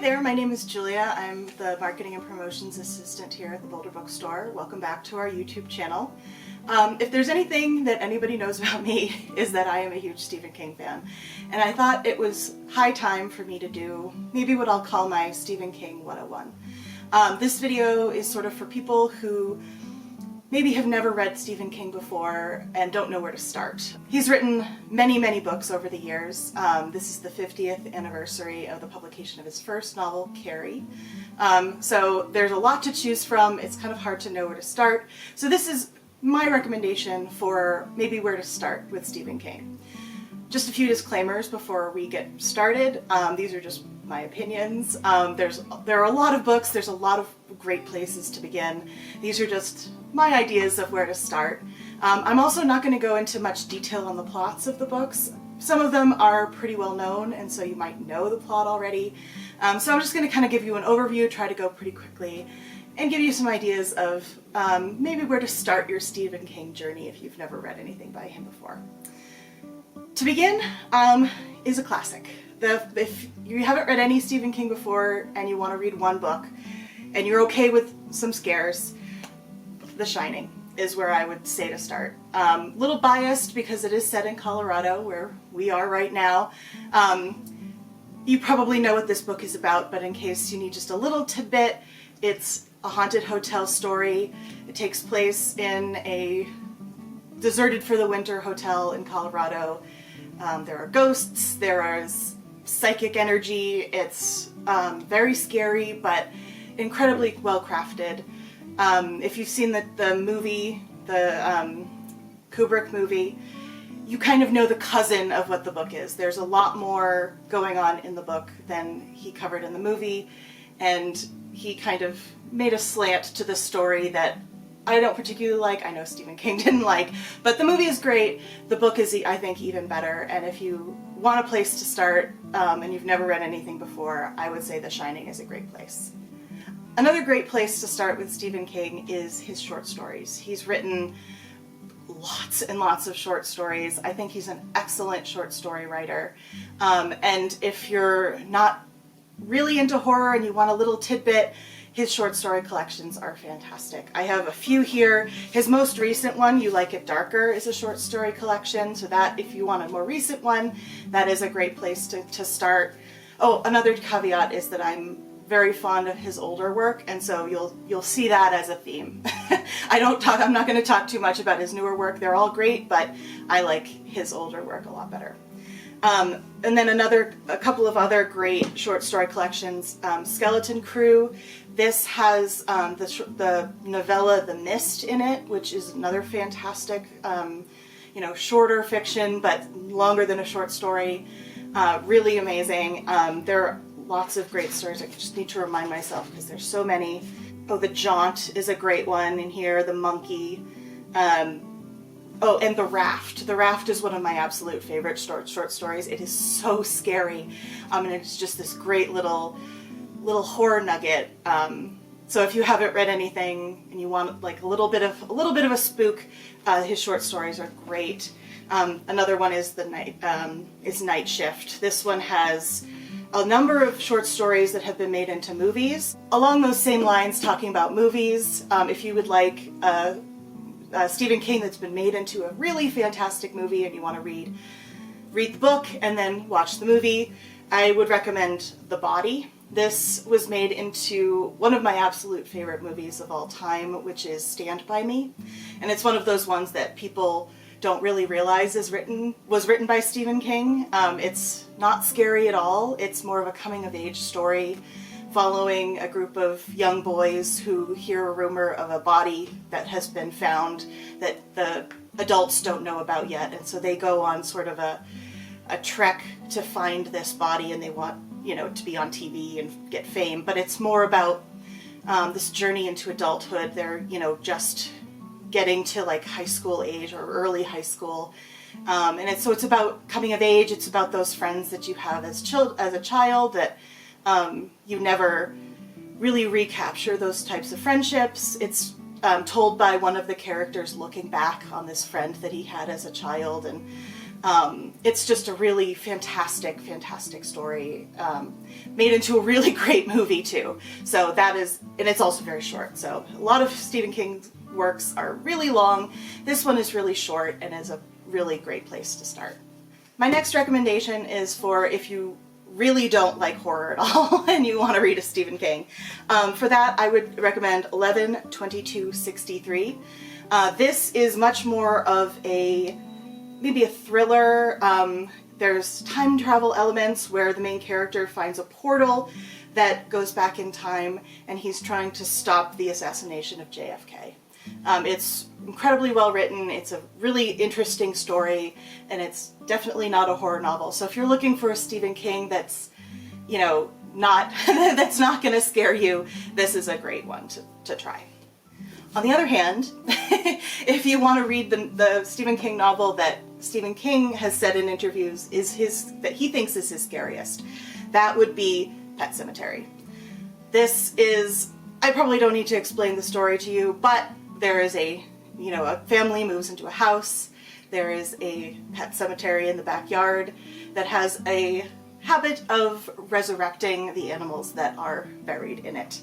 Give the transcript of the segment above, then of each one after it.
there, my name is Julia. I'm the Marketing and Promotions Assistant here at the Boulder Bookstore. Welcome back to our YouTube channel. If there's anything that anybody knows about me, is that I am a huge Stephen King fan. And I thought it was high time for me to do maybe what I'll call my Stephen King 101. This video is sort of for people who maybe have never read Stephen King before and don't know where to start. He's written many, many books over the years. This is the 50th anniversary of the publication of his first novel, Carrie. So there's a lot to choose from. It's kind of hard to know where to start. So this is my recommendation for maybe where to start with Stephen King. Just a few disclaimers before we get started. These are just my opinions. There are a lot of books, there's a lot of great places to begin. These are just my ideas of where to start. I'm also not going to go into much detail on the plots of the books. Some of them are pretty well known, and so you might know the plot already. So I'm just going to kind of give you an overview, try to go pretty quickly, and give you some ideas of maybe where to start your Stephen King journey if you've never read anything by him before. To begin is a classic. If you haven't read any Stephen King before and you want to read one book and you're okay with some scares, The Shining is where I would say to start. Little biased because it is set in Colorado, where we are right now. You probably know what this book is about, but in case you need just a little tidbit, it's a haunted hotel story. It takes place in a deserted for the winter hotel in Colorado. There are ghosts, there is psychic energy. It's very scary, but incredibly well crafted. If you've seen the movie, the Kubrick movie, you kind of know the cousin of what the book is. There's a lot more going on in the book than he covered in the movie, and he kind of made a slant to the story that I don't particularly like. I know Stephen King didn't like, but the movie is great. The book is, I think, even better, and if you want a place to start and you've never read anything before, I would say The Shining is a great place. Another great place to start with Stephen King is his short stories. He's written lots and lots of short stories. I think he's an excellent short story writer. And if you're not really into horror and you want a little tidbit, his short story collections are fantastic. I have a few here. His most recent one, You Like It Darker, is a short story collection, so that, if you want a more recent one, that is a great place to start. Oh, another caveat is that I'm very fond of his older work, and so you'll see that as a theme. I'm not going to talk too much about his newer work. They're all great, but I like his older work a lot better. And then a couple of other great short story collections. Skeleton Crew. This has the novella The Mist in it, which is another fantastic, shorter fiction, but longer than a short story. Really amazing. There are lots of great stories. I just need to remind myself because there's so many. Oh, The Jaunt is a great one in here. The Monkey. Oh, and The Raft. The Raft is one of my absolute favorite short stories. It is so scary, and it's just this great little horror nugget. So if you haven't read anything and you want like a little bit of a spook, his short stories are great. Another one is Night Shift. This one has a number of short stories that have been made into movies. Along those same lines, talking about movies, if you would like Stephen King that's been made into a really fantastic movie and you want to read the book and then watch the movie, I would recommend The Body. This was made into one of my absolute favorite movies of all time, which is Stand By Me. And it's one of those ones that people don't really realize was written by Stephen King. It's not scary at all. It's more of a coming-of-age story following a group of young boys who hear a rumor of a body that has been found that the adults don't know about yet. And so they go on sort of a trek to find this body, and they want, to be on TV and get fame. But it's more about this journey into adulthood. They're, just getting to like high school age or early high school. And it's about coming of age. It's about those friends that you have as a child that you never really recapture those types of friendships. It's told by one of the characters looking back on this friend that he had as a child, and It's just a really fantastic, fantastic story, made into a really great movie too. So that is, and it's also very short. So a lot of Stephen King's works are really long. This one is really short and is a really great place to start. My next recommendation is for if you really don't like horror at all and you want to read a Stephen King. For that, I would recommend 11/22/63. This is much more of maybe a thriller. There's time travel elements where the main character finds a portal that goes back in time and he's trying to stop the assassination of JFK. It's incredibly well written, it's a really interesting story, and it's definitely not a horror novel. So if you're looking for a Stephen King that's, you know, not that's not going to scare you, this is a great one to try. On the other hand, if you want to read the Stephen King novel that Stephen King has said in interviews that he thinks is his scariest, that would be Pet Sematary. This is, I probably don't need to explain the story to you, but there is a family moves into a house. There is a pet cemetery in the backyard that has a habit of resurrecting the animals that are buried in it.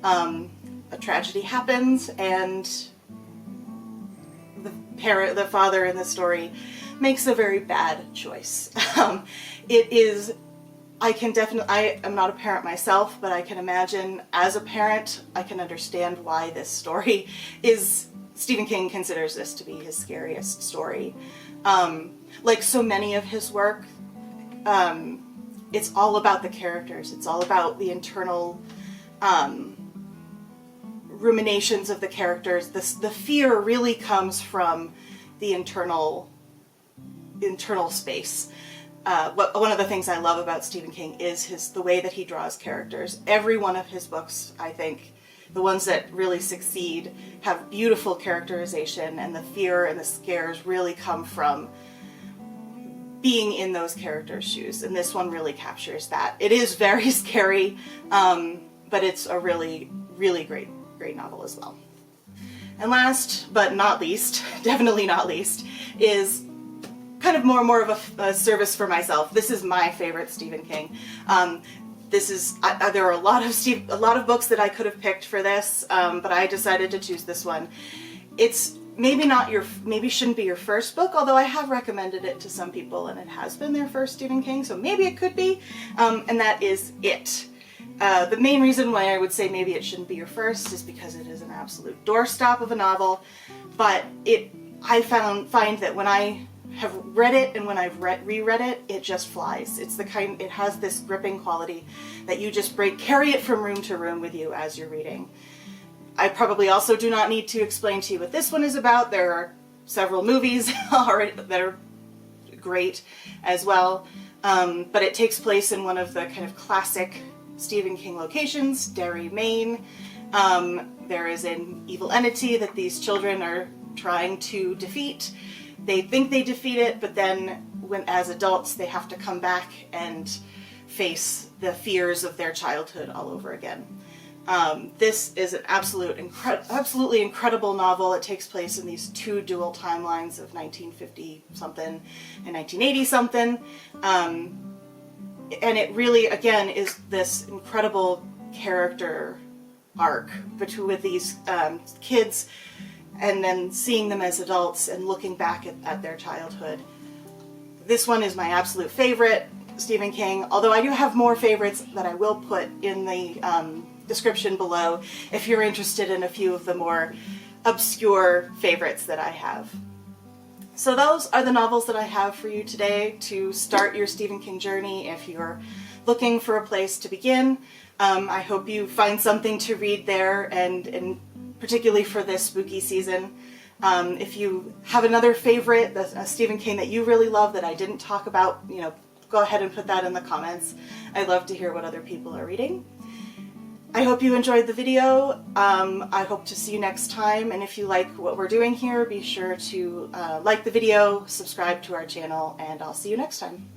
A tragedy happens, and the father in the story makes a very bad choice. I am not a parent myself, but I can imagine as a parent, I can understand why this story Stephen King considers this to be his scariest story. Like so many of his work, it's all about the characters. It's all about the internal ruminations of the characters. The fear really comes from the internal space. One of the things I love about Stephen King is the way that he draws characters. Every one of his books, I think, the ones that really succeed, have beautiful characterization, and the fear and the scares really come from being in those characters' shoes. And this one really captures that. It is very scary, but it's a really, really great novel as well. And last but not least, definitely not least, is kind of more of a service for myself. This is my favorite Stephen King. There are a lot of books that I could have picked for this, but I decided to choose this one. It's maybe shouldn't be your first book, although I have recommended it to some people and it has been their first Stephen King, so maybe it could be, and that is It. The main reason why I would say maybe it shouldn't be your first is because it is an absolute doorstop of a novel, but I find that when I have read it and when I've reread it, it just flies. It has this gripping quality that you just carry it from room to room with you as you're reading. I probably also do not need to explain to you what this one is about. There are several movies already that are great as well, but it takes place in one of the kind of classic Stephen King locations, Derry, Maine. There is an evil entity that these children are trying to defeat. They think they defeat it, but then as adults they have to come back and face the fears of their childhood all over again. This is an absolutely incredible novel. It takes place in these two dual timelines of 1950-something and 1980-something. And it really, again, is this incredible character arc with these kids, and then seeing them as adults and looking back at their childhood. This one is my absolute favorite Stephen King, although I do have more favorites that I will put in the description below if you're interested in a few of the more obscure favorites that I have. So those are the novels that I have for you today to start your Stephen King journey if you're looking for a place to begin. I hope you find something to read there, and particularly for this spooky season. If you have another favorite, a Stephen King that you really love that I didn't talk about, go ahead and put that in the comments. I'd love to hear what other people are reading. I hope you enjoyed the video. I hope to see you next time, and if you like what we're doing here, be sure to like the video, subscribe to our channel, and I'll see you next time.